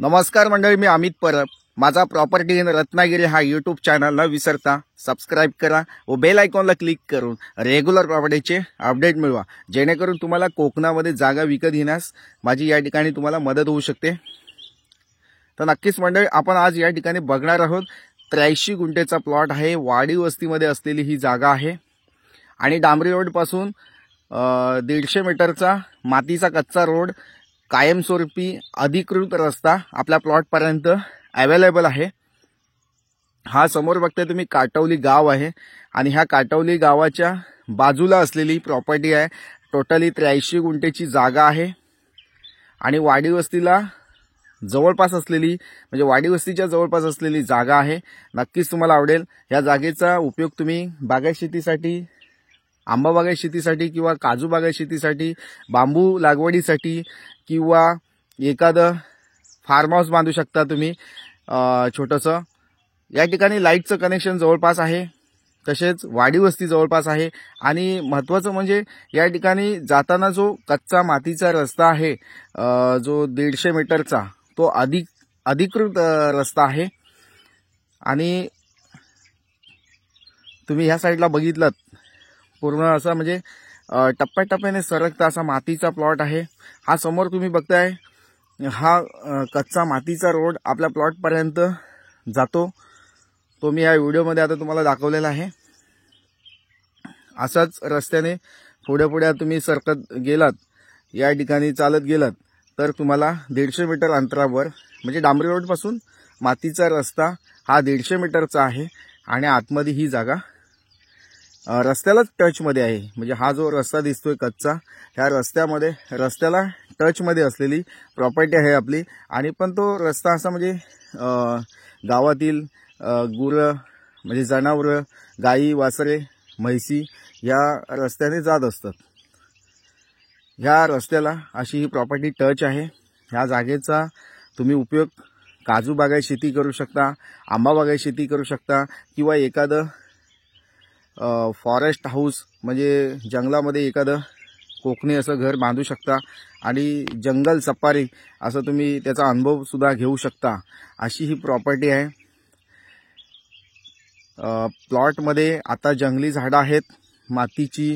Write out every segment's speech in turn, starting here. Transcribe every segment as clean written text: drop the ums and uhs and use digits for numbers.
नमस्कार मंडळी, मी अमित परब. माझा प्रॉपर्टी इन रत्नागिरी हा यूट्यूब चॅनल न विसरता सबस्क्राईब करा व बेल आयकॉनला क्लिक करून रेग्युलर प्रॉपर्टीचे अपडेट मिळवा, जेणेकरून तुम्हाला कोकणामध्ये जागा विकत घेण्यास माझी या ठिकाणी तुम्हाला मदत होऊ शकते. तर नक्कीच मंडळी, आपण आज या ठिकाणी बघणार आहोत 83 गुंठेचा प्लॉट आहे. वाडी वस्तीमध्ये असलेली ही जागा आहे आणि डांबरी रोड पासून 150 मीटरचा मातीचा कच्चा रोड, कायमस्वरूपी अधिकृत रस्ता आपल्या प्लॉटपर्यंत अवेलेबल आहे. हा समोर बघताय तुम्ही काटवली गाव आहे आणि ह्या काटवली गावाच्या बाजूला असलेली प्रॉपर्टी आहे. टोटली 83 गुंठेची जागा आहे आणि वाडी वस्तीला जवळपास असलेली, म्हणजे वाडी वस्तीच्या जवळपास असलेली जागा आहे. नक्कीच तुम्हाला आवडेल. या जागेचा उपयोग तुम्ही बागायत शेतीसाठी, आंबा बागायत शेतीसाठी किंवा काजू बागायत शेतीसाठी, बांबू लागवडीसाठी किंवा एखादं फार्म हाऊस बांधू शकता तुम्ही छोटंसं. या ठिकाणी लाईटचं कनेक्शन जवळपास आहे, तसेच वाडी वस्ती जवळपास आहे आणि महत्त्वाचं म्हणजे या ठिकाणी जाताना जो कच्चा मातीचा रस्ता आहे, जो 150 मीटरचा, तो अधिकृत रस्ता आहे. आणि तुम्ही ह्या साईडला बघितलात, पूर्ण असं म्हणजे टप्प्याटप्प्याने सरकता असा मातीचा प्लॉट आहे. हा समोर तुम्ही बघताय हा कच्चा मातीचा रोड आपल्या प्लॉटपर्यंत जातो. तो मी या व्हिडिओमध्ये आता तुम्हाला दाखवलेला आहे. असाच रस्त्याने पुढे पुढे तुम्ही सरकत गेलात, या ठिकाणी चालत गेलात, तर तुम्हाला 150 मीटर अंतरावर, म्हणजे डांबरी रोड पासून मातीचा रस्ता हा 150 मीटरचा आहे आणि आतमध्ये ही जागा रस्त्यालाच टचमध्ये आहे. म्हणजे हा जो रस्ता दिसतोय कच्चा, ह्या रस्त्याला टचमध्ये असलेली प्रॉपर्टी आहे आपली. आणि पण तो रस्ता असा म्हणजे गावातील गुरं, म्हणजे जनावरं, गाई, वासरे, म्हैसी या रस्त्याने जात असतात. ह्या रस्त्याला अशी ही प्रॉपर्टी टच आहे. ह्या जागेचा तुम्ही उपयोग काजू बागायत शेती करू शकता, आंबा बागायत शेती करू शकता किंवा एखादं फॉरेस्ट हाऊस, म्हणजे जंगलामध्ये एखादं कोकणी असं घर बांधू शकता आणि जंगल सफारी असं तुम्ही त्याचा अनुभव सुद्धा घेऊ शकता. अशी ही प्रॉपर्टी आहे. प्लॉटमध्ये आता जंगली झाडं आहेत, मातीची,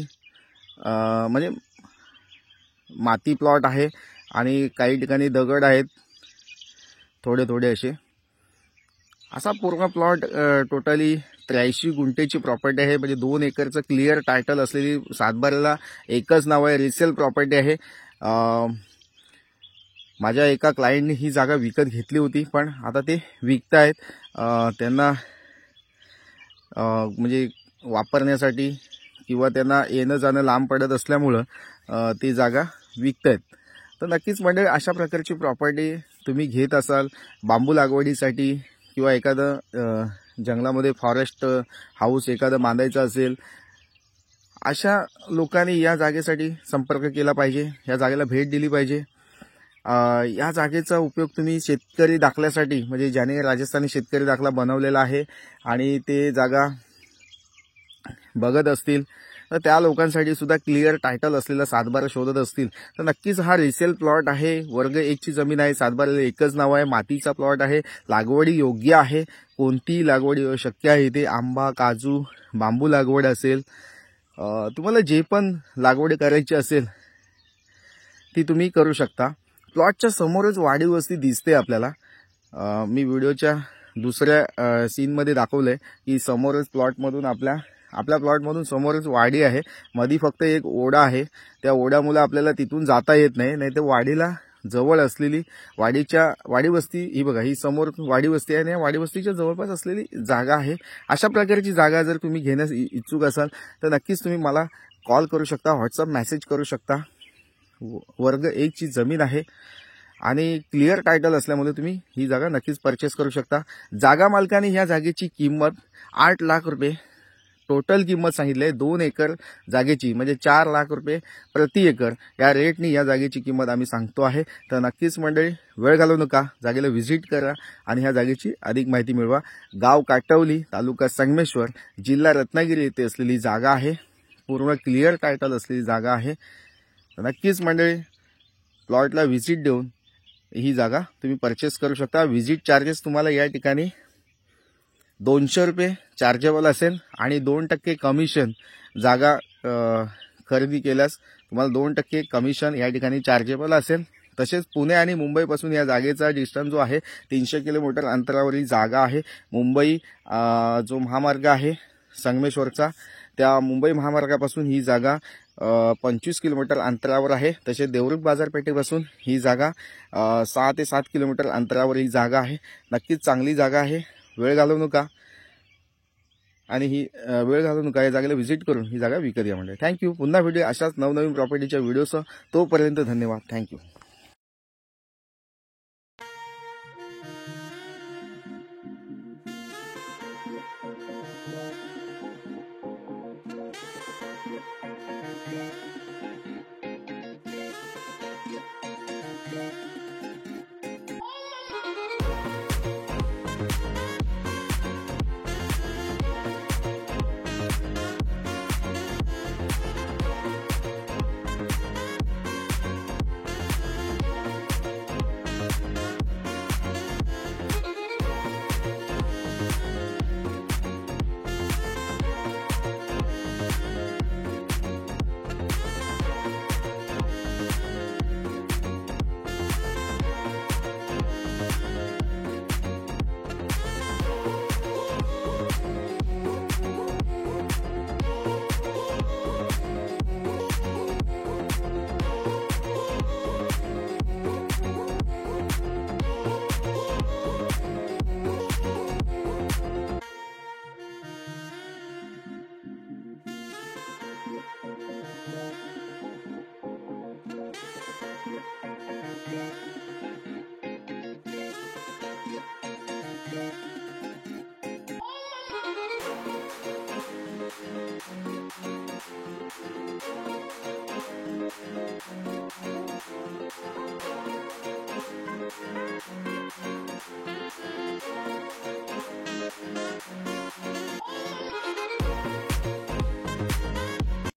म्हणजे माती प्लॉट आहे आणि काही ठिकाणी दगड आहेत थोडे थोडे असे. असा पूर्ण प्लॉट टोटली 83 गुंठेची प्रॉपर्टी आहे. म्हणजे 2 एकरचं क्लिअर टायटल असलेली, सातबाऱ्याला एकच नाव आहे, रिसेल प्रॉपर्टी आहे. माझ्या एका क्लायंटने ही जागा विकत घेतली होती, पण आता ते विकतायत. त्यांना म्हणजे वापरण्यासाठी किंवा त्यांना येणं जाणं लांब पडत असल्यामुळं ती जागा विकतायत. तर नक्कीच म्हणजे अशा प्रकारची प्रॉपर्टी तुम्ही घेत असाल बांबू लागवडीसाठी किंवा एखादं जंगलामध्ये फॉरेस्ट हाऊस एखादं बांधायचं असेल, अशा लोकांनी या जागेसाठी संपर्क केला पाहिजे, या जागेला भेट दिली पाहिजे. या जागेचा उपयोग तुम्ही शेतकरी दाखल्यासाठी, म्हणजे ज्याने राजस्थानी शेतकरी दाखला बनवलेला आहे आणि ते जागा बघत असतील, तर त्या लोकांसाठी सुद्धा क्लिअर टायटल असलेला सातबारा शोधत असतील, तर नक्कीच हा रिसेल प्लॉट आहे. वर्ग 1 ची जमीन आहे, सातबाऱ्याला एकच नाव आहे, मातीचा प्लॉट आहे, लागवडी योग्य आहे, कोणतीही लागवडी शक्य आहे इथे. आंबा, काजू, बांबू लागवड असेल, तुम्हाला जे पण लागवड करायची असेल ती तुम्ही करू शकता. प्लॉटच्या समोरच वाडी वस्ती दिसते आपल्याला. मी व्हिडिओच्या दुसऱ्या सीनमध्ये दाखवलंय की समोरच प्लॉटमधून आपल्या प्लॉटमधून समोरच वाडी आहे. मध्ये फक्त एक ओढा आहे, त्या ओढ्यामुळे आपल्याला तिथून जाता येत नाही. नाही तर वाडीला जवळ असलेली वाडी वस्ती ही बघा, ही समोर वाडी वस्ती आहे आणि वाडी वस्तीच्या जवळपास असलेली जागा आहे. अशा प्रकारची जागा जर तुम्ही घेण्यास इच्छुक असाल तर नक्कीच तुम्ही मला कॉल करू शकता, व्हॉट्सअप मेसेज करू शकता. वर्ग 1 ची जमीन आहे आणि क्लिअर टायटल असल्यामुळे तुम्ही ही जागा नक्कीच परचेस करू शकता. जागा मालकाने ह्या जागेची किंमत 8 लाख रुपये टोटल किंमत सांगितली आहे. 2 एकर जागेची, म्हणजे 4 लाख रुपये प्रति एकर या रेटनी या जागेची किंमत आम्ही सांगतो आहे. तर नक्कीच मंडळी, वेळ घालवू नका, जागेला व्हिजिट करा आणि ह्या जागेची अधिक माहिती मिळवा. गाव काटवली, तालुका संगमेश्वर, जिल्हा रत्नागिरी येथे असलेली जागा आहे. पूर्ण क्लिअर टायटल असलेली जागा आहे. नक्कीच मंडळी, प्लॉटला व्हिजिट देऊन ही जागा तुम्ही परचेस करू शकता. व्हिजिट चार्जेस तुम्हाला या ठिकाणी 200 रुपये चार्जेबल असेल आणि 2% कमिशन जागा खरेदी केल्यास तुम्हाला 2% कमिशन या ठिकाणी चार्जेबल असेल. तसेच पुणे आणि मुंबईपासून या जागेचा डिस्टन्स जो आहे 300 किलोमीटर अंतरावरील जागा आहे. मुंबई जो महामार्ग आहे संगमेश्वरचा, त्या मुंबई महामार्गापासून ही जागा 25 किलोमीटर अंतरावर आहे. तसेच देवरुख बाजारपेठेपासून ही जागा 6 ते 7 किलोमीटर अंतरावर ही जागा आहे. नक्कीच चांगली जागा आहे. वेळ घालवू नका आणि ही वेळ घालवू नका, या जागेला व्हिजिट करून ही जागा विकत घ्या. म्हणजे थँक्यू. पुन्हा व्हिडिओ अशाच नवनवीन प्रॉपर्टीच्या व्हिडिओसह. तोपर्यंत धन्यवाद. थँक्यू.